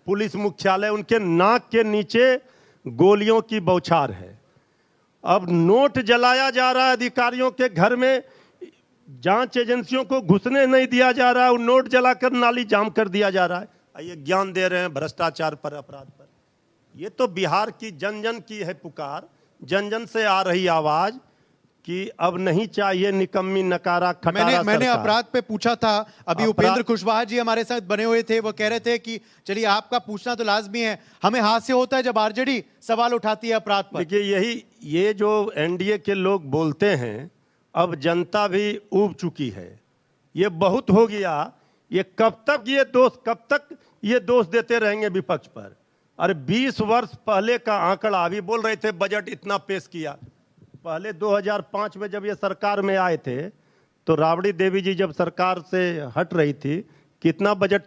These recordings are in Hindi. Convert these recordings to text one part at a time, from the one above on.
पुलिस मुख्यालय, उनके नाक के नीचे गोलियों की बौछार है। अब नोट जलाया जा रहा है, अधिकारियों के घर में जांच एजेंसियों को घुसने नहीं दिया जा रहा है, और नोट जलाकर नाली जाम कर दिया जा रहा है। ये ज्ञान दे रहे हैं भ्रष्टाचार पर, अपराध पर। ये तो बिहार की जन जन की है पुकार, जन जन से आ रही आवाज कि अब नहीं चाहिए निकम्मी नकारा खटारा। मैंने अपराध पे पूछा था, अभी उपेंद्र कुशवाहा जी हमारे साथ बने हुए थे, वो कह रहे थे कि चलिए आपका पूछना तो लाजमी है, हमें हास्य होता है जब आरजेडी सवाल उठाती है अपराध पर। देखिए, ये जो एनडीए के लोग बोलते हैं, अब जनता भी ऊब चुकी है, ये बहुत हो गया। ये कब तक ये दोष देते रहेंगे विपक्ष पर। अरे 20 वर्ष पहले का आंकड़ा, अभी बोल रहे थे बजट इतना पेश किया। पहले 2005 में जब ये सरकार में आए थे, तो राबड़ी देवी जी जब सरकार से हट रही थी, कितना बजट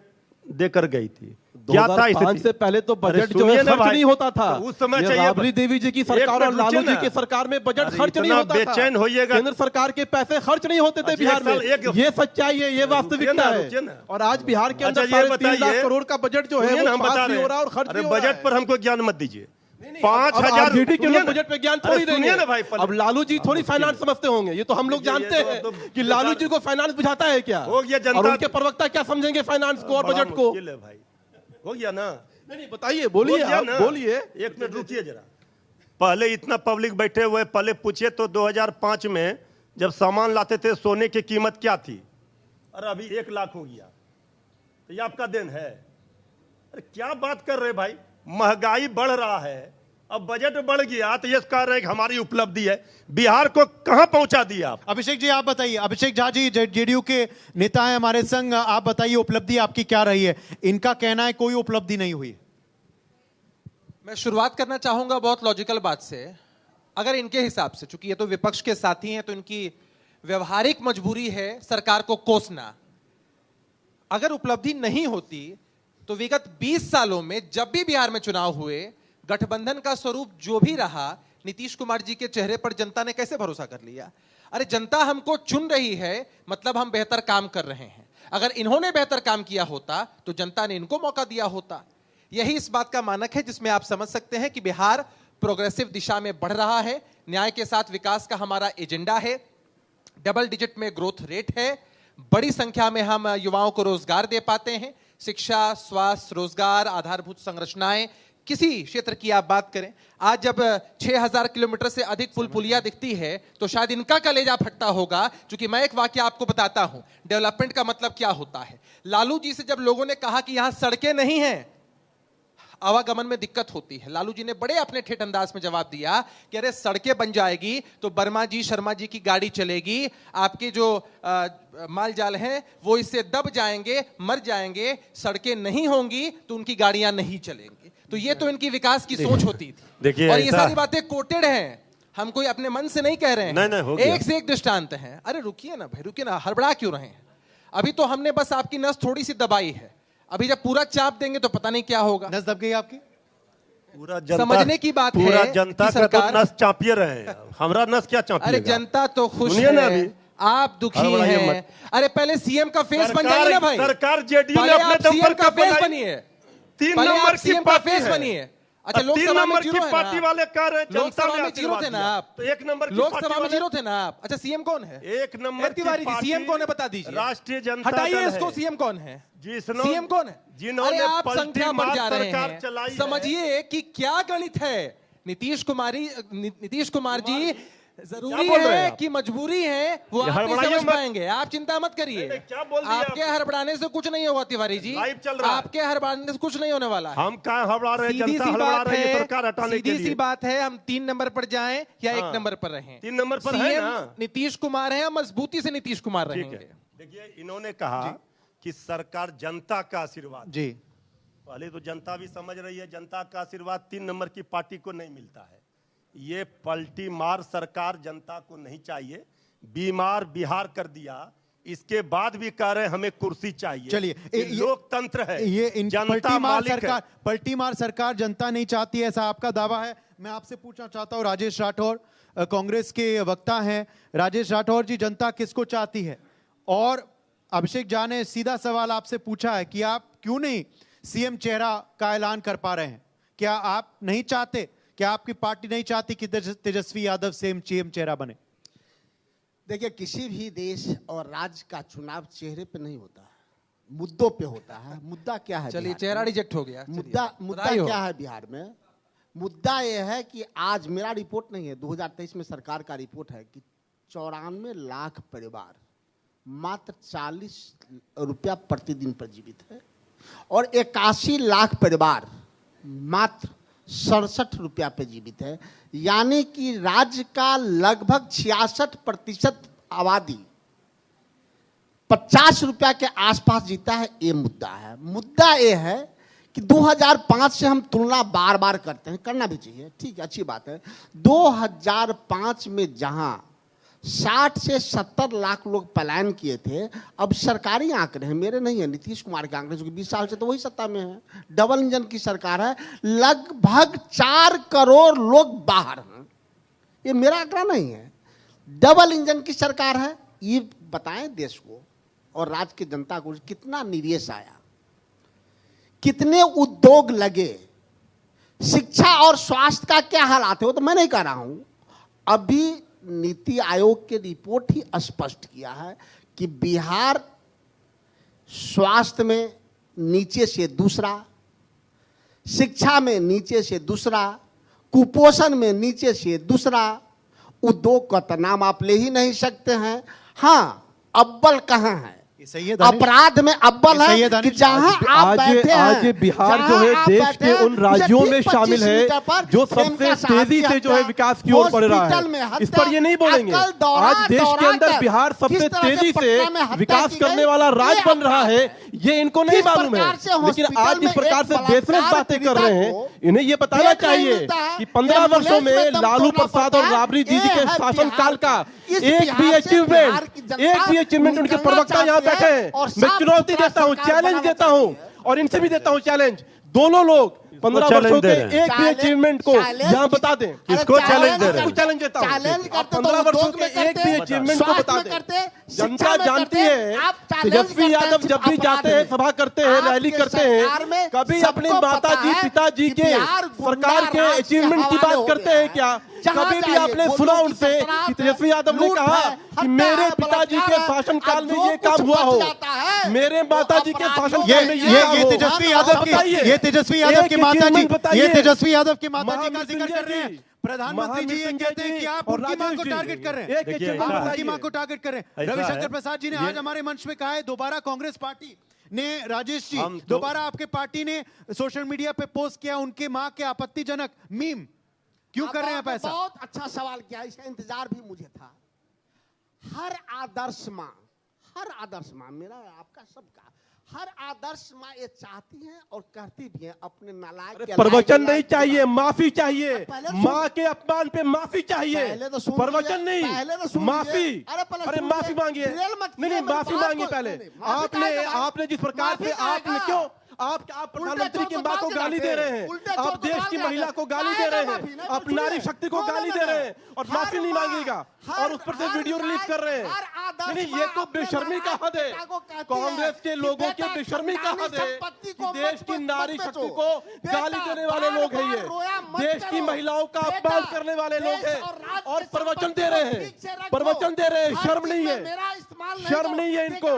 देकर गई थी? क्या था? 2005 से पहले तो बजट जो है खर्च नहीं होता था। तो उस समय राबड़ी देवी जी की सरकार और लालू जी की सरकार में बजट खर्च नहीं होता था। बेचैन होइएगा, केंद्र सरकार के पैसे खर्च नहीं होते थे बिहार में। ये सच्चाई है, ये वास्तविकता है। और आज बिहार के अंदर 3.5 लाख करोड़ का बजट जो है वो पास नहीं हो रहा और खर्च नहीं हो रहा है। बजट पर हमको ज्ञान मत दीजिए। 5,000 के लोग बजट पे ज्ञान थोड़ी देंगे। अब लालू जी थोड़ी फाइनेंस समझते होंगे, ये तो हम लोग जानते हैं कि लालू जी को फाइनेंस बुझाता है क्या, और उनके प्रवक्ता क्या समझेंगे फाइनेंस को और बजट को। हो गया ना? नहीं बताइए, बोलिए, बोलिए। एक मिनट रुकिए जरा। पहले इतना पब्लिक बैठे हुए, पहले पूछे तो 2005 में जब सामान लाते थे सोने की कीमत क्या थी, और अभी 1 लाख हो गया। तो ये आपका देन है? अरे क्या बात कर रहे भाई, महंगाई बढ़ रहा है, अब बजट बढ़ गया तो ये कह रहे हैं कि हमारी उपलब्धि है। बिहार को कहां पहुंचा दिया आप? अभिषेक जी आप बताइए, अभिषेक झा जी जेडीयू के नेता हैं हमारे संग, आप बताइए उपलब्धि आपकी क्या रही है? इनका कहना है कोई उपलब्धि नहीं हुई। मैं शुरुआत करना चाहूंगा बहुत लॉजिकल बात से। अगर इनके हिसाब से, चूंकि ये तो विपक्ष के साथी हैं, तो इनकी व्यवहारिक मजबूरी है सरकार को कोसना। अगर उपलब्धि नहीं होती तो विगत 20 सालों में जब भी बिहार में चुनाव हुए, गठबंधन का स्वरूप जो भी रहा, नीतीश कुमार जी के चेहरे पर जनता ने कैसे भरोसा कर लिया? अरे जनता हमको चुन रही है, मतलब हम बेहतर काम कर रहे हैं। अगर इन्होंने बेहतर काम किया होता तो जनता ने इनको मौका दिया होता। यही इस बात का मानक है जिसमें आप समझ सकते हैं कि बिहार प्रोग्रेसिव दिशा में बढ़ रहा है। न्याय के साथ विकास का हमारा एजेंडा है, डबल डिजिट में ग्रोथ रेट है, बड़ी संख्या में हम युवाओं को रोजगार दे पाते हैं। शिक्षा, स्वास्थ्य, रोजगार, आधारभूत संरचनाएं, किसी क्षेत्र की आप बात करें, आज जब 6000 किलोमीटर से अधिक पुल पुलिया दिखती है तो शायद इनका कलेजा फटता होगा। क्योंकि मैं एक वाकया आपको बताता हूं, डेवलपमेंट का मतलब क्या होता है। लालू जी से जब लोगों ने कहा कि यहां सड़कें नहीं हैं, आवागमन में दिक्कत होती है, लालू जी ने बड़े अपने ठेठ अंदाज में जवाब दिया कि अरे सड़कें बन जाएगी तो वर्मा जी, शर्मा जी की गाड़ी चलेगी, आपके जो माल जाल हैं वो इससे दब जाएंगे, मर जाएंगे, सड़कें नहीं होंगी तो उनकी गाड़ियां नहीं चलेंगी। तो ये तो इनकी विकास की सोच होती थी। देखिए, और ये सारी बातें कोटेड हैं, हम कोई अपने मन से नहीं कह रहे हैं। नहीं, एक से एक दृष्टांत है। अरे रुकिए ना भाई, रुकिए ना, हड़बड़ा क्यों रहे हैं? अभी तो हमने बस आपकी नस थोड़ी सी दबाई है, अभी जब पूरा चाप देंगे तो पता नहीं क्या होगा। नस दब गई आपकी? पूरा जनता, समझने की बात है, पूरा जनता का सरकार, तो नस चापिए रहे हैं, हमरा नस क्या चापिएगा? अरे जनता तो खुश है, आप दुखी हैं। अरे पहले सीएम का फेस बन जाइए ना भाई। सरकार जेडीयू ने अपने दम पर का फेस बनिए, 3 नंबर की पार्टी फेस बनिए। अच्छा, 3 नंबर की पार्टी वाले कह रहे हैं जनता ने जीरो थे ना आप, तो 1 नंबर लोकसभा में जीरो थे ना आप। अच्छा, सीएम कौन है? 1 नंबर तिवारी जी, सीएम कौन है बता दीजिए। राष्ट्रीय जनता हटाइए इसको, सीएम कौन है? सीएम कौन है? जिन्होंने आप संख्या बढ़ जा रहे हैं, समझिए कि क्या गणित है। नीतीश कुमार जी जरूरी है कि मजबूरी है, वो आप नहीं समझ पाएंगे, आप चिंता मत करिए। आपके हड़बड़ाने से कुछ नहीं होगा तिवारी जी, आपके हड़बड़ाने से कुछ नहीं होने वाला है। हम कहाँ हड़बड़ा रहे हैं? जनता हड़बड़ा रही है सरकार हटाने के लिए। सीधी सी बात है, हम 3 नंबर पर जाएं या 1 नंबर पर रहें, 3 नंबर पर है ना? नीतीश कुमार है, मजबूती से नीतीश कुमार रहेंगे। देखिए, इन्होंने कहा कि सरकार जनता का आशीर्वाद जी। पहले तो जनता भी समझ रही है जनता का आशीर्वाद 3 नंबर की पार्टी को नहीं मिलता है। ये पलटी मार सरकार जनता को नहीं चाहिए, बीमार बिहार कर दिया। इसके बाद भी कह रहे हैं हमें कुर्सी चाहिए। चलिए, लोकतंत्र है, ये जनता मालिक है। पलटी मार सरकार जनता नहीं चाहती है, ऐसा आपका दावा है। मैं आपसे पूछना चाहता हूं, राजेश राठौर कांग्रेस के वक्ता हैं, राजेश राठौर जी, जनता किसको चाहती है? और अभिषेक झा ने सीधा सवाल आपसे पूछा है कि आप क्यों नहीं सीएम चेहरा का ऐलान कर पा रहे हैं। क्या आप नहीं चाहते, क्या आपकी पार्टी नहीं चाहती कि तेजस्वी यादव सीएम चेहरा बने? देखिए, किसी भी देश और राज्य का चुनाव चेहरे पे नहीं होता है, मुद्दों पे होता है। मुद्दा क्या है? चलिए, चेहरा रिजेक्ट हो गया। मुद्दा क्या है बिहार में? मुद्दा यह है कि आज मेरा रिपोर्ट नहीं है, 2023 में सरकार का रिपोर्ट है कि 94 लाख परिवार मात्र 40 रुपया प्रतिदिन पर जीवित है और 81 लाख परिवार मात्र 67 रुपया पे जीवित है। यानी कि राज्य का लगभग 66% आबादी 50 रुपया के आसपास जीता है। ये मुद्दा है। मुद्दा ये है कि 2005 से हम तुलना बार बार करते हैं, करना भी चाहिए, ठीक है, अच्छी बात है। 2005 में जहां 60 से 70 लाख लोग पलायन किए थे, अब सरकारी आंकड़े हैं, मेरे नहीं है, नीतीश कुमार के आंकड़े, जो कि 20 साल से तो वही सत्ता में है, डबल इंजन की सरकार है, लगभग 4 करोड़ लोग बाहर हैं। ये मेरा आंकड़ा नहीं है, डबल इंजन की सरकार है। ये बताएं देश को और राज्य की जनता को कितना निवेश आया, कितने उद्योग लगे, शिक्षा और स्वास्थ्य का क्या हालात है, वो तो मैं नहीं कह रहा हूं। अभी नीति आयोग के रिपोर्ट ही स्पष्ट किया है कि बिहार स्वास्थ्य में नीचे से दूसरा, शिक्षा में नीचे से दूसरा, कुपोषण में नीचे से दूसरा, उद्योग का तो नाम आप ले ही नहीं सकते हैं। हाँ, अव्वल कहाँ है? अपराध में अव्वल है कि जहां आप बैठे हैं, आज बिहार जो है देश के उन राज्यों में शामिल है जो सबसे तेजी से जो है विकास की ओर बढ़ रहा है। इस पर ये नहीं बोलेंगे। आज देश के अंदर बिहार सबसे तेजी से विकास करने वाला राज्य बन रहा है, ये इनको नहीं मालूम है। लेकिन आज जिस प्रकार से बेसरस बातें कर रहे हैं, इन्हें ये बताना चाहिए कि 15 वर्षों में लालू प्रसाद और राबड़ी दीदी के शासनकाल का एक भी अचीवमेंट उनके प्रवक्ता यहाँ बैठे हैं। मैं चुनौती देता हूँ, चैलेंज देता हूँ और इनसे भी देता हूँ चैलेंज, दोनों लोग 15 वर्षों के एक भी अचीवमेंट को यहाँ बता दें। किसको चैलेंज दे रहे हैं? चैलेंज देता हूँ, 15 वर्षों के एक भी अचीवमेंट को बता दें। जनता जानती है तेजस्वी यादव जब भी जाते हैं, सभा करते हैं, रैली करते हैं, कभी अपने माताजी पिताजी के सरकार के अचीवमेंट की बात करते हैं क्या? कभी भी आपने सुना उनसे कि तेजस्वी यादव ने कहा कि मेरे पिताजी के शासनकाल में ये काम हुआ हो, मेरे माताजी के शासनकाल में ये तेजस्वी यादव की, ये तेजस्वी यादव की माताजी, ये तेजस्वी यादव की माताजी का जिक्र कर रहे हैं। प्रधानमंत्री जी ये कहते हैं कि आप उनकी मां को टारगेट कर रहे हैं, आप उनकी मां को टारगेट कर रहे हैं। रविशंकर प्रसाद जी ने आज हमारे मंच में कहा है, दोबारा कांग्रेस पार्टी ने, राजेश जी, दोबारा आपके पार्टी ने सोशल मीडिया पे पोस्ट किया उनके मां के आपत्तिजनक मीम, क्यों कर रहे हैं आप ऐसा? बहुत अच्छा सवाल किया, इसका इंतजार भी मुझे था। हर आदर्श मां मेरा, आपका, सबका, हर आदर्श मां ये चाहती है और करती भी है अपने नालायक। प्रवचन नहीं चाहिए, माफी चाहिए। माँ के अपमान पे माफी चाहिए, प्रवचन नहीं, माफी। अरे माफी मांगिए, नहीं माफी मांगिए पहले। आपने जिस प्रकार से, आपने क्यों, आप प्रधानमंत्री की मां को गाली दे रहे हैं, आप देश की महिला को गाली दे रहे हैं, आप नारी शक्ति को गाली दे रहे हैं और माफी नहीं मांगिएगा और उस पर से वीडियो रिलीज कर रहे हैं। नहीं, ये तो बेशर्मी का हद है। कांग्रेस के लोगों के बेशर्मी का हद है कि देश की नारी शक्ति को गाली देने वाले लोग हैं, ये देश की महिलाओं का अपमान करने वाले लोग हैं और प्रवचन दे रहे हैं, प्रवचन दे रहे हैं। शर्म नहीं है, शर्म नहीं है इनको।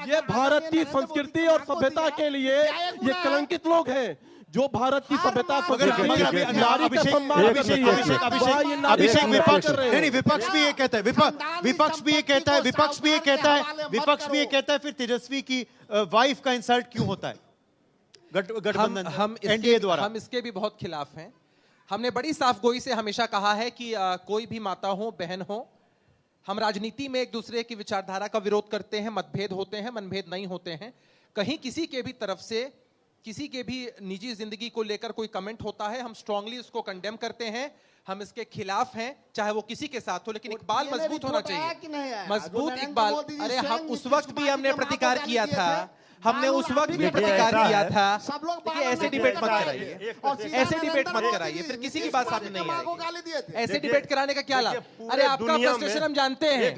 ये भारत की संस्कृति और सभ्यता के लिए ये कलंकित लोग हैं, जो भारत की सभ्यता नारी का सम्मान। विपक्ष भी ये कहता है, विपक्ष भी ये कहता है, विपक्ष भी ये कहता है, विपक्ष भी ये कहता है, फिर तेजस्वी की वाइफ का इंसल्ट क्यों होता है गठबंधन एनडीए द्वारा? हम इसके भी बहुत खिलाफ हैं। हमने बड़ी साफगोई से हमेशा कहा है कि कोई भी माता हो, बहन हो, हम राजनीति में एक दूसरे की विचारधारा का विरोध करते हैं, मतभेद होते हैं, मनभेद नहीं होते हैं। कहीं किसी के भी तरफ से किसी के भी निजी जिंदगी को लेकर कोई कमेंट होता है, हम स्ट्रांगली उसको कंडेम करते हैं, हम इसके खिलाफ हैं, चाहे वो किसी के साथ हो। लेकिन इकबाल मजबूत होना चाहिए, मजबूत इकबाल। अरे हम उस वक्त भी हमने प्रतिकार किया था, हमने उस वक्त भी प्रतिकार किया था। देखिए, ऐसे डिबेट मत कराइए, ऐसे डिबेट मत कराइए, फिर किसी की बात सामने नहीं आएगी। ऐसे डिबेट कराने का क्या लाभ? अरे आपका फ्रस्ट्रेशन हम जानते हैं।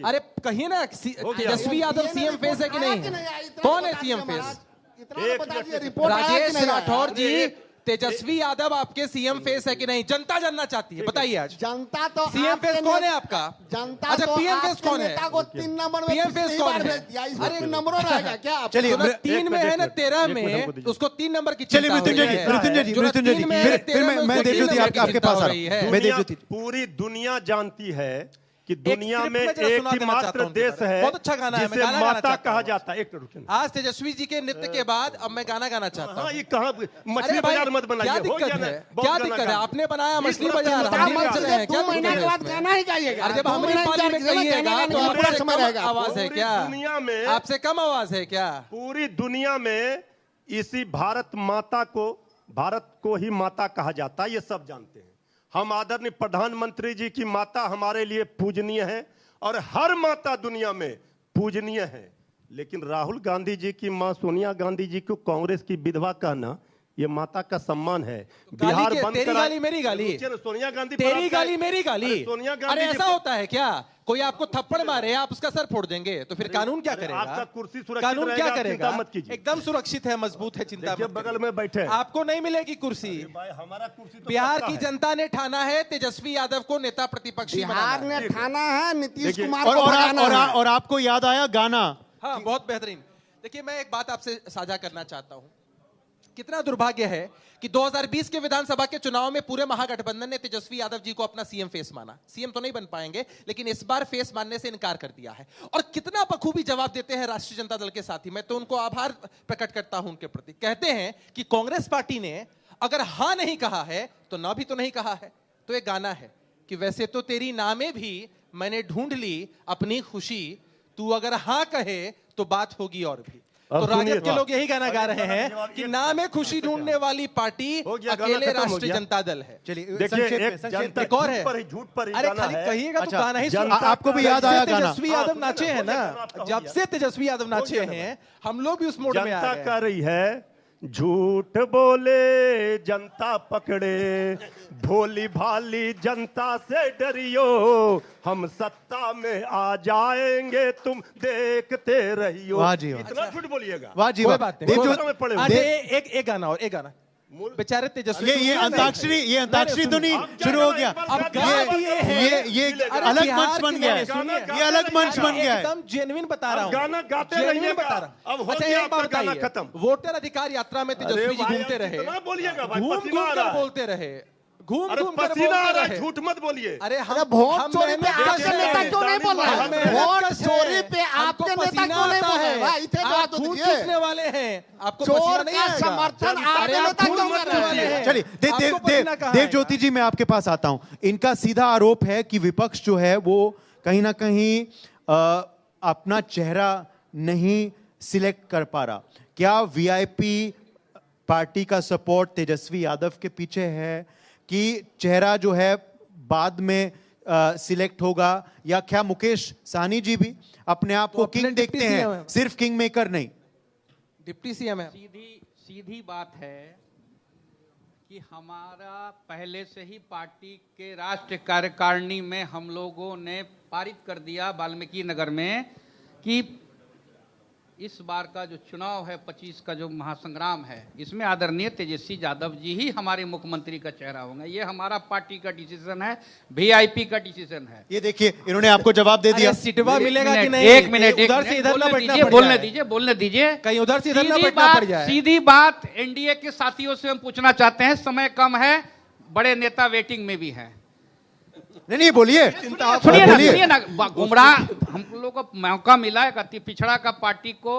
अरे कहिए ना, तेजस्वी यादव सीएम फेस है कि नहीं? कौन है सीएम फेस? कितना बता दिए, रिपोर्ट आया कि राजेश नहीं आया? राठौर जी, तेजस्वी यादव आपके सीएम फेस है कि नहीं, जनता जानना चाहती है, बताइए आज। जनता तो सीएम फेस कौन है आपका? जनता अच्छा, तो पीएम फेस आपके कौन है? नेता को 3 नंबर में पीएम फेस पिछली कौन बार है? भेज दिया, इस बार नंबरों रहेगा क्या? चलिए, जो ना 3 में है ना 13 एक मिनट में, हमको दीजिए। उसको 3 नंबर की चलिए चिंता हो मृत्युंजय रही जी, है। मृत्युंजय जी, जो ना मृत्युंजय 3 जी, में है, फिर 13 में मैं उसको देवज्योति 3 नंबर की आपके चिंता पास हो आ रही रहा है। हूं। मैं दुनिया- देवज्योति पूरी दुनिया जानती है कि दुनिया स्क्रिप्ट में में जरा एक सुना ही देना चाहता मात्र हूं उनके देश बारे में। है बहुत अच्छा गाना है, मैं जिसे गाना गाना माता चाहता कहा हूं। जाता है। एक मिनट रुकिए। आज तेजस्वी जी के नृत्य के बाद अब मैं गाना गाना चाहता हाँ, हूँ। ये कहाँ मछली अरे भाई, बाजार मत बनाइए। क्या हो दिक्कत गया ना, है? बहुत क्या गाना दिक्कत है? गाना। आपने बनाया मछली इस बाजार, तरह हम की नाच बात रहे हैं, क्या 2 महीने दिक्कत के है बाद इसमें? गाना ही गाइएगा। अरे जब 2 हमारी महीने पाली में इंतजार कीजिए, कहिएगा गाना तो गाने आपसे में समय कम रहेगा। आवाज है पूरी क्या? दुनिया में- आपसे कम आवाज है क्या? पूरी दुनिया में इसी भारत माता को, भारत को ही माता कहा जाता है, ये सब जानते हैं। हम आदरणीय प्रधानमंत्री जी की माता हमारे लिए पूजनीय है और हर माता दुनिया में पूजनीय है। लेकिन राहुल गांधी जी की मां सोनिया गांधी जी को कांग्रेस की विधवा कहना ये माता का सम्मान है। गाली के, तेरी गाली मेरी गाली, सोनिया गांधी पर तेरी आपका- गाली मेरी गाली। अरे सोनिया गांधी अरे जी ऐसा पर- होता है क्या? कोई आपको थप्पड़ मारे, आप उसका सर फोड़ देंगे, तो फिर कानून क्या करेगा? आपका कुर्सी सुरक्षित कानून रहेगा, क्या आप करेगा? चिंता मत कीजिए। एकदम सुरक्षित है, मजबूत है, चिंता देखिए मत बगल करिए। में बैठे हैं। आपको नहीं मिलेगी कुर्सी। भाई हमारा कुर्सी तो बिहार पक्का की है। जनता ने ठाना है तेजस्वी यादव को नेता प्रतिपक्षी बिहार बनाना है। ने ठाना है नीतीश देखिए, कुमार और को और, भगाना और, है। और आपको याद आया गाना। हाँ, बहुत बेहतरीन। देखिए, मैं एक बात आपसे साझा करना चाहता हूं। कितना दुर्भाग्य है कि 2020 के विधानसभा के चुनाव में पूरे महागठबंधन ने तेजस्वी यादव जी को अपना सीएम फेस माना। सीएम तो नहीं बन पाएंगे, लेकिन इस बार फेस मानने से इनकार कर दिया है। और कितना बखूबी जवाब देते हैं राष्ट्रीय जनता दल के साथी। मैं तो उनको आभार प्रकट करता हूं उनके प्रति। कहते हैं कि कांग्रेस पार्टी ने अगर हां नहीं कहा है तो ना भी तो नहीं कहा है। तो एक गाना है कि वैसे तो तेरी नामे भी मैंने ढूंढ ली अपनी खुशी, तू अगर हां कहे तो बात होगी और भी। तो राजद के लोग यही गाना गा रहे हैं कि नाम है खुशी ढूंढने वाली पार्टी अकेले राष्ट्रीय जनता दल है। चलिए देखिए संक्षेप में, एक संक्षेप जनता में। एक और है। झूठ पर ही अरे गाना खाली है। कहिएगा तो अच्छा, गाना ही जनता सुन। आपको भी याद जब आया से गाना। तेजस्वी यादव हाँ, नाचे हैं ना, आपका हो जब गया। से तेजस्वी यादव नाचे गया ना हैं, हम लोग भी उस मोड में आ जनता गए। कर रही है झूठ बोले जनता पकड़े, भोली भाली जनता से डरियो, हम सत्ता में आ जाएंगे तुम देखते रहियो। वाह जी वाह। इतना झूठ बोलिएगा। वाह जी कोई वाह। बात नहीं, देवज्योति- कोई बात नहीं। आज एक गाना और एक गाना बेचारे तेजस्वी ये अंताक्षरी, ये अंताक्षरी तो नहीं शुरू हो गया। अब गा दिए हैं। ये अरे अलग बिहार मंच बन की गया नहीं, सुनिए। है। ये अलग मंच बन गया है। एकदम जेन्युइन बता रहा हूँ। गाना गाते Genuine रहिएगा। बता रहा हूँ। अब हो अच्छा, गया एक बात आपका गाना बताइए। खत्म। वोटर अधिकार यात्रा में तेजस्वी जी भाई, घूमते अब रहे, कितना बोलिएगा भाई, घूम पसीना घूम आ कर रहा है। बोलते रहे, घूम अरे घूम कर पसीना आ बोलते रहा है, रहे। झूठ मत बोलिए। अरे अरे हम वोट हम चोरी पे मेहनत आपके कश नेता हैं। क्यों नहीं बोल रहे हम हैं? मेहनत वोट कश हैं। चोरी पे हमको आपके नेता पसीना क्यों नहीं आता बोल रहे हैं? है। भाई, इतने जवाब आप तो खून दीजिए। चूसने वाले हैं, आपको पसीना चोर नहीं का आएगा। समर्थन अरे आपके आप नेता खून क्यों चूसने कर रहे वाले हैं? हैं। चलिए आपको पसीना कहाँ देवज्योति जी, मैं आपके पास आता हूं। इनका सीधा आरोप है कि विपक्ष जो है वो कहीं ना कहीं अपना चेहरा नहीं सिलेक्ट कर पा रहा। क्या वीआईपी पार्टी का सपोर्ट तेजस्वी यादव के पीछे है कि चेहरा जो है बाद में सिलेक्ट होगा, या क्या मुकेश सहनी जी भी अपने आप को अपने किंग देखते डिप्टी सीएम हैं, हैं। सिर्फ किंग मेकर नहीं? डिप्टी सीएम है। सीधी बात है कि हमारा पहले से ही पार्टी के राष्ट्रीय कार्यकारिणी में हम लोगों ने पारित कर दिया वाल्मीकि नगर में कि इस बार का जो चुनाव है 25 का जो महासंग्राम है, इसमें आदरणीय तेजस्वी यादव जी ही हमारे मुख्यमंत्री का चेहरा होंगे। ये हमारा पार्टी का डिसीजन है, वीआईपी का डिसीजन है। ये देखिए, इन्होंने आपको जवाब दे दिया। अरे सिटवा मिलेगा कि नहीं? एक मिनट उधर से इधर ना बैठना पड़ बोलने जाए। दीजिए, बोलने दीजिए। कहीं उधर से इधर ना सीधी बैठना पड़ जाए। सीधी बात एनडीए के साथियों से हम पूछना चाहते हैं, समय कम है, बड़े नेता वेटिंग में भी हैं। नहीं बोलिए, सुनिए ना, गुमराह हम लोगों को मौका मिला, एक अति पिछड़ा का पार्टी को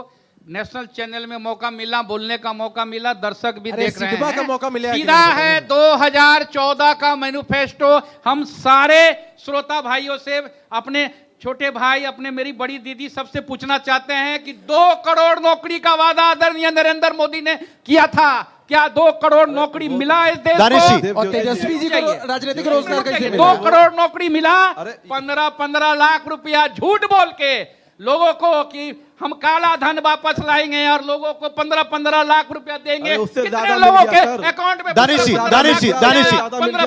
नेशनल चैनल में मौका मिला, बोलने का मौका मिला, दर्शक भी देख रहे सिटवा का हैं। मौका मिलेगा कि सीधा नहीं? है 2014 का मैनिफेस्टो। हम सारे श्रोता भाइयों से, अपने छोटे भाई, अपने मेरी बड़ी दीदी, सबसे पूछना चाहते हैं कि 2 करोड़ नौकरी का वादा आदरणीय नरेंद्र मोदी ने किया था, क्या 2 करोड़ नौकरी मिला इस देश दानिश जी, को? और तेजस्वी जी को राजनीतिक रोजगार कैसे 2 मिला? करोड़ नौकरी मिला, 15-15 लाख रुपया झूठ बोल के लोगों को कि हम काला धन वापस लाएंगे और लोगों को 15-15 लाख रुपया देंगे। कितने लोगों के अकाउंट में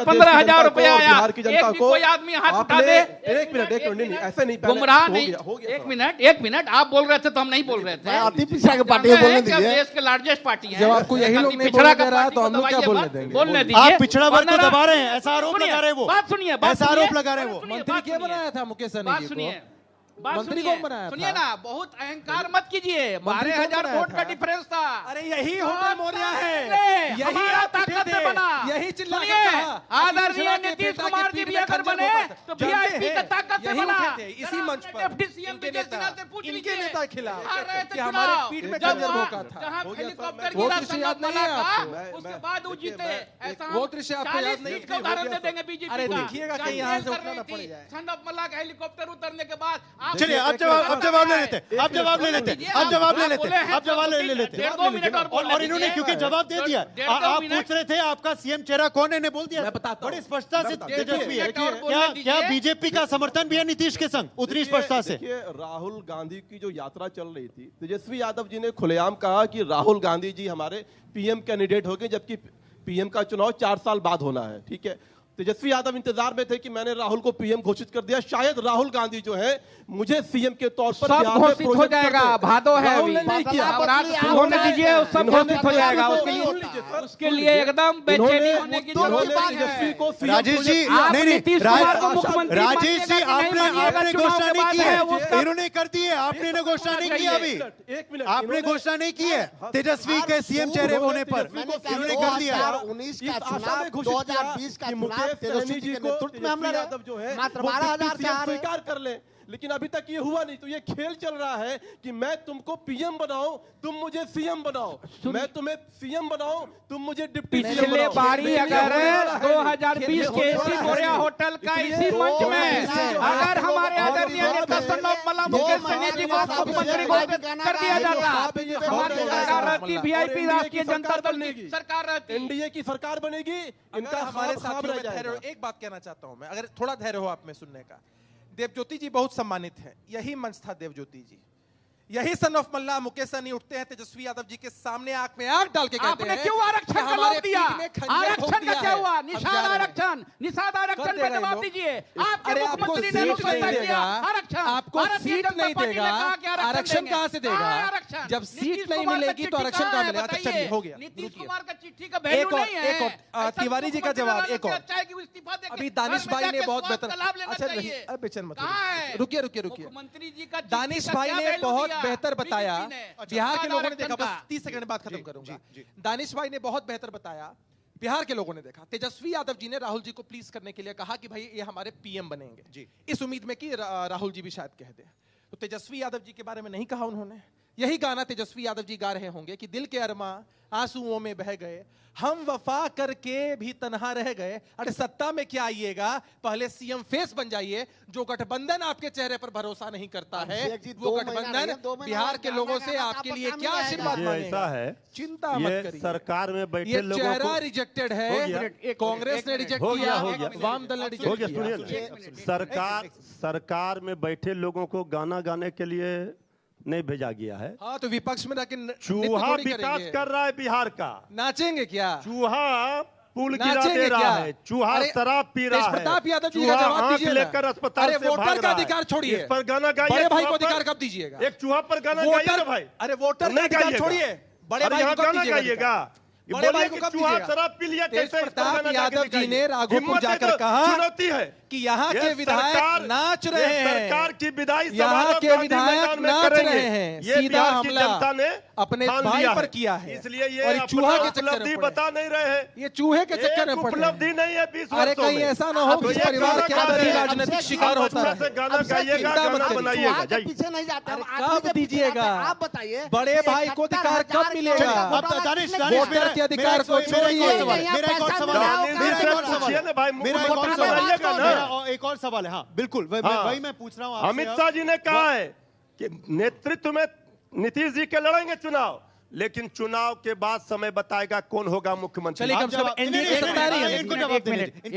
15,000 रुपया आया? एक भी कोई आदमी हाथ उठा दे। एक मिनट नहीं, ऐसे नहीं, गुमराह नहीं। एक मिनट आप बोल रहे थे तो हम नहीं बोल रहे थे। अति पिछड़ा के पार्टी को बोलने दीजिए। देश के लार्जेस्ट पार्टी है। जब आपको यही लोग नहीं बोलने दे रहा तो हम लोग क्या बोलने देंगे? बोलने दीजिए। आप पिछड़ा वर्ग को दबा रहे हैं, ऐसा आरोप लगा रहे हैं वो। बात सुनिए, ऐसा आरोप लगा रहे हैं वो। मंत्री क्या बनाया था मुकेश सहनी बात जी को? सुनिए, मंत्री कौन बनाया था? सुनिए ना, बहुत अहंकार मत कीजिए। 12,000 वोट का डिफरेंस था। अरे यही होटल मोरिया है, यही हमारा ताकत से बना। यही चिल्ला के सुनिए, कहा। आदरणीय नीतीश कुमार जी भी अगर बने तो वीआईपी का ताकत से यही बना। उठे थे इसी मंच पर। डिप्टी सीएम के नेता से पूछ इनके लीजिए। नेता के खिलाफ हार रहे थे कि हमारे चुनाव। पीठ में जब खंजर वहाँ- भोंका था। जहाँ हेलीकॉप्टर वो गिरा दृश्य याद नहीं है आपको? उसके बाद वो जीते। ऐसा वो दृश्य आपको याद नहीं? का उदाहरण दे देंगे बीजेपी। अरे देखिएगा कहीं यहाँ से उठना न पड़ जाए। सन ऑफ मल्ला का हेलीकॉप्टर उतरने के बाद आप चलिए आप जवाब ले लेते, आप जवाब ले लेते, आप जवाब ले लेते, आप जवाब ले लेते। 1.5 मिनट और इन्होंने क्योंकि जवाब दे दिया, आप पूछ रहे थे आपका सीएम चेहरा कौन है, इन्हें बोल दिया। मैं बताता हूं। बड़ी स्पष्टता से तेजस्वी है। देखिए, क्या बीजेपी का समर्थन भी है नीतीश के संग? उतनी स्पष्टता से। देखिए, राहुल गांधी की जो यात्रा चल रही थी, तेजस्वी यादव जी ने खुलेआम कहा कि राहुल गांधी जी हमारे पीएम कैंडिडेट हो गए, जबकि पीएम का चुनाव 4 साल बाद होना है। ठीक है, तेजस्वी यादव इंतजार में थे कि मैंने राहुल को पीएम घोषित कर दिया, शायद राहुल गांधी जो है मुझे सीएम के तौर पर सब बिहार में घोषित हो प्रोजेक्ट जाएगा। करते। भादो है राहुल अभी। ने नहीं किया। अब रात होने दीजिए, सब घोषित हो जाएगा। उसके लिए एकदम बेचैनी होने की जरूरत नहीं है। राजेश जी, आप नहीं नहीं, नीतीश कुमार को मुख्यमंत्री राजेश जी, मानिएगा कि नहीं मानिएगा, आपने चुनाव घोषणा के नहीं बाद की है, है, उसका- इन्होंने कर दी है, आपने ने घोषणा नहीं की अभी। एक मिनट, आपने घोषणा नहीं की है तेजस्वी के सीएम चेहरे होने पर, इन्होंने कर दिया। 2019 का चुनाव 2020 का चुनाव तेजस्वी जी के नेतृत्व में हम लड़े। यादव जो है मात्र वो 12,000 डिप्टी से सीएम आ रहे हैं। स्वीकार कर ले, लेकिन अभी तक ये हुआ नहीं। तो ये खेल चल रहा है कि मैं तुमको पीएम बनाऊं, तुम मुझे सीएम बनाओ, मैं तुम्हें सीएम बनाऊं, तुम मुझे डिप्टी सीएम पिछले बनाओ। बारी लेकिन अगर ये हो रहा है। 2020 के इसी मोरिया होटल का इसी मंच में अगर हमारे आदरणीय नेता सन ऑफ मल्ला मुकेश सहनी जी को मुख्यमंत्री घोषित कर दिया जाता, हमारी सरकार रहती, वीआईपी राष्ट्रीय जनता दल की सरकार रहती, एनडीए की सरकार बनेगी, इनका हमारे ख्वाब साथियों रह में धैर्य जाएगा। हो। एक बात कहना चाहता हूं मैं, अगर थोड़ा धैर्य हो आप में सुनने का। देवज्योति जी बहुत सम्मानित हैं, यही मंच था देवज्योति जी, यही सन ऑफ मल्ला मुकेश सहनी उठते हैं तेजस्वी यादव जी के सामने आंख में आंख डाल के कहते आपने हैं क्यों आरक्षण कि का हमारे लोभ दिया? पीठ में खंजर आरक्षण ठोक का दिया क्या है। हुआ? हम निषाद जा रहे हैं। आरक्षण, निषाद आरक्षण कर पे देगा जवाब ये दीजिए। लोग। आपके अरे आपको मुख्यमंत्री सीट ने घोषणा नहीं कर दिया, देगा, आरक्षण आपको भारतीय सीट जनता नहीं पार्टी ने देगा, कहा कि आरक्षण देंगे। कहाँ से देगा? आरक्षण जब सीट नीतीश नहीं कुमार का मिलेगी तो चिट्ठी आरक्षण कहाँ कहाँ है? मिलेगा? तो बताइए। चलिए, हो गया, नीतीश रुकिए। कुमार का चिट्ठी का वैल्यू एक और- नहीं है। एक और, ऐसा तिवारी जी का मुख्यमंत्री जवाब, बनाने एक से और। अच्छा है कि वो इस्तीफा देके अभी घर दानिश में भाई ने जाके बहुत स्वास्थ्य बेहतर, का लाभ लेना अच्छा चाहिए। रहिए, अब बेचैन मत कहाँ होइए। है? रुकिए रुकिए रुकिए। मुख्यमंत्री जी का दानिश चिट्ठी का भाई क्या ने वैल्यू बहुत दिया? बेहतर बताया, बीजेपी ने। बिहार के लोगों ने आरक्षण देखा, का। बस 30 सेकंड बाद खत्म करूंगा। दानिश भाई ने बहुत बेहतर बताया, बिहार के लोगों ने देखा। तेजस्वी यादव जी ने राहुल जी को प्लीज करने के लिए कहा कि भाई ये हमारे पीएम बनेंगे, इस उम्मीद में कि राहुल जी भी शायद कह दे। तो तेजस्वी यादव जी के बारे में नहीं कहा उन्होंने। यही गाना तेजस्वी यादव जी गा रहे होंगे कि दिल के अरमा आंसुओं में बह गए, हम वफा करके भी तन्हा रह गए। अरे सत्ता में क्या आइएगा, पहले सीएम फेस बन जाइए। जो गठबंधन आपके चेहरे पर भरोसा नहीं करता है, वो गठबंधन बिहार के लोगों से आपके लिए क्या आशीर्वाद ये मांगेगा? ऐसा है, चिंता मत ये करिए। सरकार में बैठे ये लोगों चेहरा को रिजेक्टेड हो है, गया। कांग्रेस ने रिजेक्ट हो किया, गया। वाम दल ने हो रिजेक्ट गया, किया। सुनिए ना। सरकार में बैठे लोगों को गाना गाने के लिए नहीं भेजा गया है। हाँ, तो विपक्ष में जाके नृत्य चूहा थोड़ी विकास करेंगे। कर रहा है बिहार का। नाचेंगे क्या? चूहा पुल गिरा नाचेंगे दे रहा क्या? है, चूहा अरे, शराब पी रहा है, तेजप्रताप यादव जी का चूहा जवाब आंख दीजिए ना। लेकर अस्पताल अरे से भाग वोटर का रहा है। अधिकार छोड़िए, इस पर गाना गाइए। बड़े भाई चूहा को अधिकार पर- कब दीजिएगा? एक चूहा पर गाना गाइए ना भाई। अरे वोटर का नहीं अधिकार गाइएगा। छोड़िए, बड़े अरे भाई को यहाँ कब गाना दीजिएगा? गाइएगा। ये बड़े बोलिए भाई को कि कब चूहा दीजिएगा? शराब पी लिया, कैसे इस पर तेजप्रताप गाना गा के यादव जी दिखाइए। ने राघोपुर हिम्मत है जाकर तो कहा चुनौती है कि यहाँ ये के विधायक सरकार- नाच रहे ये हैं, सरकार की विदाई यहाँ समारोह के गांधी विधायक मैदान में नाच करेंगे। रहे हैं। ये सीधा बिहार की हमला जनता ने अपने ठान भाई लिया पर है। किया है। इसलिए ये और ये चूहा अपना के चक्कर में उपलब्धि पड़े। बता नहीं रहे हैं। ये चूहे के चक्कर में एक पड़ रहे उपलब्धि हैं। नहीं है 20 अरे वर्षों कहीं में। ऐसा ना हो तो कि इस ये परिवार गाना के गा अंदर ही रहे हैं। राजनीतिक शिकार होता अच्छा है। से गाना गाइएगा, चिंता मत गाना करिए। बनाइएगा। चूहा के जाइए। पीछे नहीं जाते हम। अरे आदमी कब के पीछे दीजिएगा? जाते हैं। आप बताइए, बड़े ये भाई को अधिकार 71,000 कब मिलेगा? घोटाला अब दानिश किसने दानिश किया? वोटर के अधिकार को मेरा एक और छोड़िए। सवाल है, मेरा एक और सवाल है, दानिश मेरा से एक और सवाल पूछिए ना भाई, है, मेरा एक और मुख्यमंत्री सवाल है, बनाइएगा ना। मेरा एक और सवाल है। हाँ बिल्कुल, हाँ। वही मैं पूछ रहा हूँ आपसे। अमित शाह जी ने कहा है कि नेतृत्व में नीतीश जी के लड़ेंगे चुनाव, लेकिन चुनाव के बाद समय बताएगा कौन होगा मुख्यमंत्री। चलिए कम से कम एनडीए की सत्ता रही है। इनको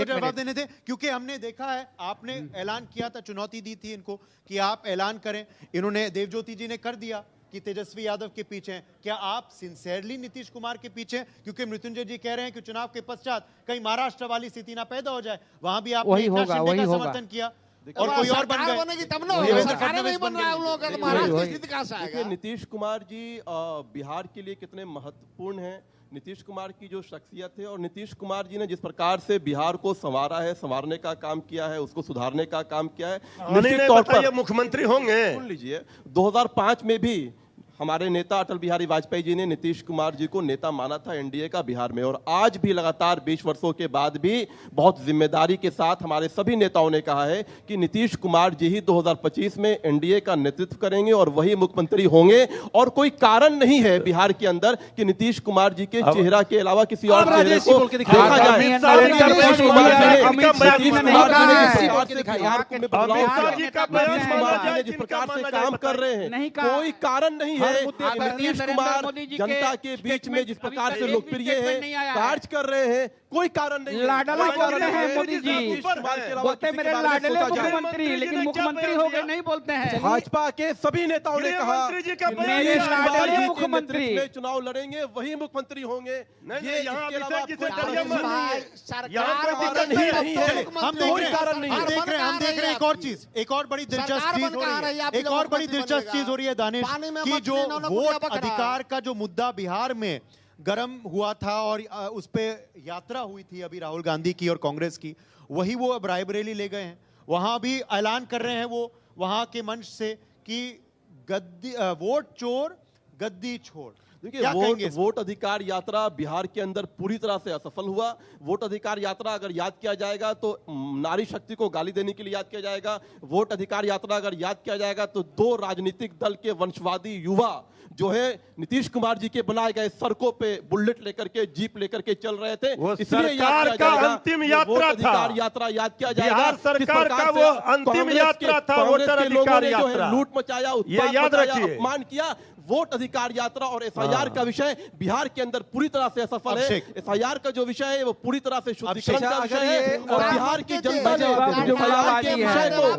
जवाब देने थे क्योंकि हमने देखा है आपने ऐलान किया था, चुनौती दी थी इनको कि आप ऐलान करें। इन्होंने, देवज्योति जी ने कर दिया कि तेजस्वी यादव के पीछे हैं। क्या आप सिंसियरली नीतीश कुमार के पीछे हैं? क्योंकि मृत्युंजय जी कह रहे हैं कि चुनाव के पश्चात कहीं महाराष्ट्र वाली स्थिति ना पैदा हो जाए, वहां भी आपने एकनाथ शिंदे का समर्थन किया और कोई और बन गए। तब ना देवेंद्र सरकार फडणवीस नहीं बन रहा है उन लोगों का, तो महाराष्ट्र की स्थिति कहां से देखिए, आएगा? नीतीश कुमार जी बिहार के लिए कितने महत्वपूर्ण हैं। नीतीश कुमार की जो शख्सियत है और नीतीश कुमार जी ने जिस प्रकार से बिहार को संवारा है, संवारने का काम किया है, उसको सुधारने का काम किया है, निश्चित तौर पर ये मुख्यमंत्री होंगे। सुन लीजिए, 2005 में भी हमारे नेता अटल बिहारी वाजपेयी जी ने नीतीश कुमार जी को नेता माना था एनडीए का बिहार में, और आज भी लगातार 20 वर्षों के बाद भी बहुत जिम्मेदारी के साथ हमारे सभी नेताओं ने कहा है कि नीतीश कुमार जी ही 2025 में एनडीए का नेतृत्व करेंगे और वही मुख्यमंत्री होंगे। और कोई कारण नहीं है बिहार के अंदर कि नीतीश कुमार जी के चेहरा के अलावा किसी और चेहरे को देखा जाए। जिस प्रकार से काम कर रहे हैं, कोई कारण नहीं है। नीतीश कुमार जनता के बीच में जिस प्रकार से लोकप्रिय है, कार्य कर रहे हैं, कोई कारण नहीं। लाडला बोलते हैं मोदी जी, बोलते हैं मेरे लाडले मुख्यमंत्री, लेकिन मुख्यमंत्री हो गए नहीं बोलते हैं। भाजपा के सभी नेताओं ने कहा मेरे लाडले मुख्यमंत्री में चुनाव लड़ेंगे, वही मुख्यमंत्री होंगे। ये यहाँ इसके अलावा किसी कोई कारण कारण नहीं है। सरकार नहीं है, कोई कारण नहीं हम है। देख रहे हैं एक और चीज, एक और बड़ी दिलचस्प चीज हो रही है, एक और बड़ी दिलचस्प चीज हो रही है दानिश, कि जो वोट अधिकार का जो मुद्दा बिहार में गर्म हुआ था और उस पे यात्रा हुई थी अभी राहुल गांधी की और कांग्रेस की, वही वो अब रायबरेली ले गए हैं। वहां भी ऐलान कर रहे हैं वो वहां के मंच से कि गद्दी वोट चोर गद्दी छोड़। देखिए, वोट अधिकार यात्रा बिहार के अंदर पूरी तरह से असफल हुआ। वोट अधिकार यात्रा अगर याद किया जाएगा तो नारी शक्ति को गाली देने के लिए याद किया जाएगा। वोट अधिकार यात्रा अगर याद किया जाएगा तो दो राजनीतिक दल के वंशवादी युवा जो है नीतीश कुमार जी के बनाए गए सड़कों पे बुलेट लेकर के, जीप लेकर के चल रहे थे, इसलिए सरकार का अंतिम यात्रा था। यात्रा याद किया जाएगा। बिहार सरकार का वो अंतिम यात्रा था, वोटर अधिकार यात्रा। लूट मचाया, ये याद रखिए, अपमान किया। वोट अधिकार यात्रा और एफआईआर का विषय बिहार के अंदर पूरी तरह से असफल है। एफआईआर का जो विषय है वो पूरी तरह से शुद्धिकरण का विषय है और बिहार की जनता ने एफआईआर के विषय को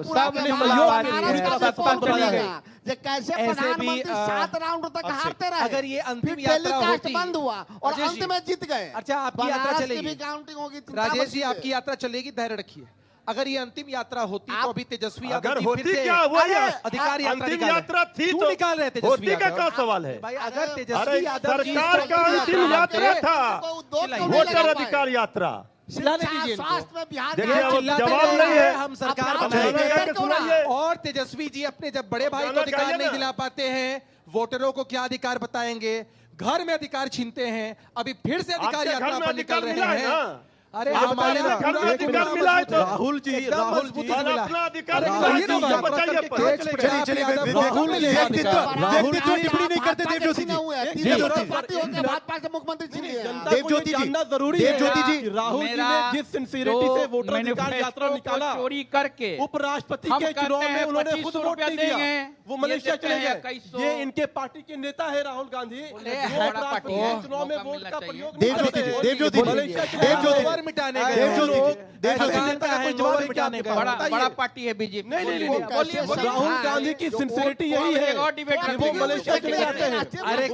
कैसे प्रधानमंत्री 7 राउंड तक हारते रहे, अगर ये अंतिम यात्रा होती, बंद हुआ और अंत में जीत गए। अच्छा, आपकी यात्रा चलेगी, भी काउंटिंग होगी। राजेश जी आपकी यात्रा चलेगी, धैर्य रखिए। अगर ये अंतिम यात्रा होती तो अभी तेजस्वी यादव अगर जी होती फिर से क्या वो अधिकार अंतिम यात्रा थी तो निकाल रहे थे। होती का क्या सवाल है? भाई अगर तेजस्वी यादव जी सरकार का अंतिम यात्रा था वोटर अधिकार यात्रा। चिल्लाने दीजिए इनको। स्वास्थ्य में बिहार देखिए, में अब चिल्लाते जवाब रहे नहीं है। हम सरकार अब बनाएंगे सुनाइए। और तेजस्वी जी अपने जब बड़े भाई को गाना अधिकार गाइए नहीं ना। दिला पाते हैं, वोटरों को क्या अधिकार बताएंगे, घर में अधिकार छीनते हैं, अभी फिर से अधिकार आपके घर यात्रा में पर निकल अधिकार रहे मिला है हैं। ना? अरे आप हमारे बताइए, घर में अधिकार मिला है तो राहुल जी अपना अधिकार मिला है, बताइए टिप्पणी नहीं करते देवज्योति जी। भाजपा के मुख्यमंत्री देवज्योति जी, जरूरी है। देवज्योति जी, राहुल जी ने जिस सिंसियरिटी से वोटर अधिकार यात्रा निकाला, चोरी करके उपराष्ट्रपति के चुनाव में उन्होंने खुद वोट नहीं दिया, वो मलेशिया चले गए। ये इनके पार्टी के नेता है राहुल गांधी, उपराष्ट्रपति के चुनाव में वोट का प्रयोग नहीं करते हैं। देवज्योति मिटाने बड़ा पार्टी है बीजेपी। राहुल गांधी की सिंसियरिटी यही है कि वो मलेशिया चले जाते हैं। अरे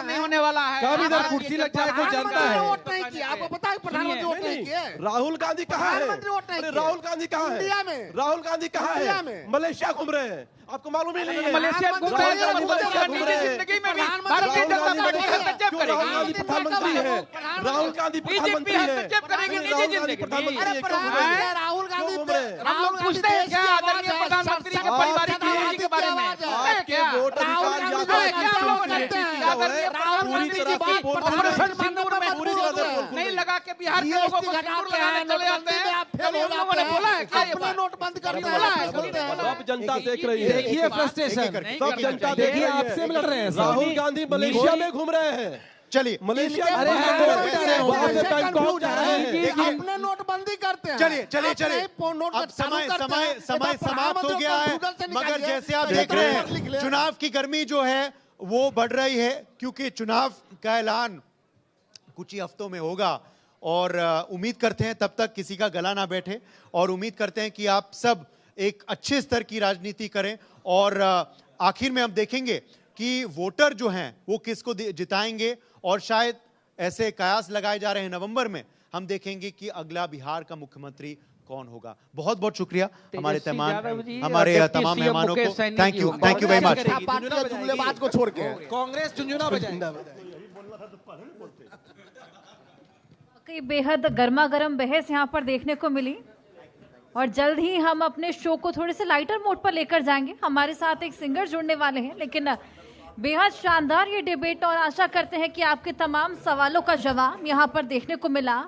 नहीं होने वाला है। कब इधर कुर्सी लग जाए कोई जानता है? वोट नहीं किया, आपको पता है प्रधानमंत्री वोट नहीं किए। राहुल गांधी कहाँ है? प्रधानमंत्री वोट नहीं अरे किए। राहुल गांधी कहाँ है? इंडिया में। राहुल गांधी कहाँ इंडिया है? में। मलेशिया घूम रहे हैं, आपको मालूम ही नहीं है। मलेशिया घूम रहे हैं, राहुल गांधी मलेशिया घूम निजी रहे हैं। जिंदगी में भी भारतीय जनता पार्टी हस्तक्षेप क्यों राहुल गांधी करेगी। प्रधानमंत्री है? राहुल गांधी प्रधानमंत्री है। हस्तक्षेप करेगी निजी राहुल गांधी जिंदगी प्रधानमंत्री में। है, क्यों घूम रहे हैं? राहुल गांधी क्यों घूम रहे हैं? हम लोग पूछते हैं क्या आदरणीय प्रधानमंत्री के पारिवारिक जिंदगी के बारे में? आपके वोट अधिकार यात्रा की सिंसियरिटी की जो है पूरी तरह से ऑपरेशन सिंदूर में पूरी तरह से नहीं लगा के बिहार के लोगों को सिंदूर लगाने चले जाते हैं। हम लोगों ने बोला है क्या ये बात? नोट बंद करते बोला है। सब जनता देख रही है। देखिए फ्रस्ट्रेशन, सब जनता देखिए आपसे लड़ रहे हैं। राहुल गांधी मलेशिया में घूम रहे हैं। चलिए मलेशिया अपने नोटबंदी करते हैं। चलिए अब समय समाप्त हो गया है, मगर जैसे आप देख रहे हैं चुनाव की गर्मी जो है वो बढ़ रही है, क्योंकि चुनाव का ऐलान कुछ ही हफ्तों में होगा और उम्मीद करते हैं तब तक किसी का गला ना बैठे और उम्मीद करते हैं कि आप सब एक अच्छे स्तर की राजनीति करें और आखिर में हम देखेंगे कि वोटर जो हैं वो किसको जिताएंगे और शायद ऐसे कयास लगाए जा रहे हैं नवंबर में हम देखेंगे कि अगला बिहार का मुख्यमंत्री कौन होगा। बहुत बहुत शुक्रिया हमारे तमाम मेहमानों को, थैंक यू वेरी मच। जुमलेबाज को छोड़ के कांग्रेस झुंझुना बजाएगा। बेहद गर्मा गर्म बहस यहाँ पर देखने को मिली और जल्द ही हम अपने शो को थोड़े से लाइटर मोड पर लेकर जाएंगे। हमारे साथ एक सिंगर जुड़ने वाले हैं, लेकिन बेहद शानदार ये डिबेट और आशा करते हैं कि आपके तमाम सवालों का जवाब यहाँ पर देखने को मिला।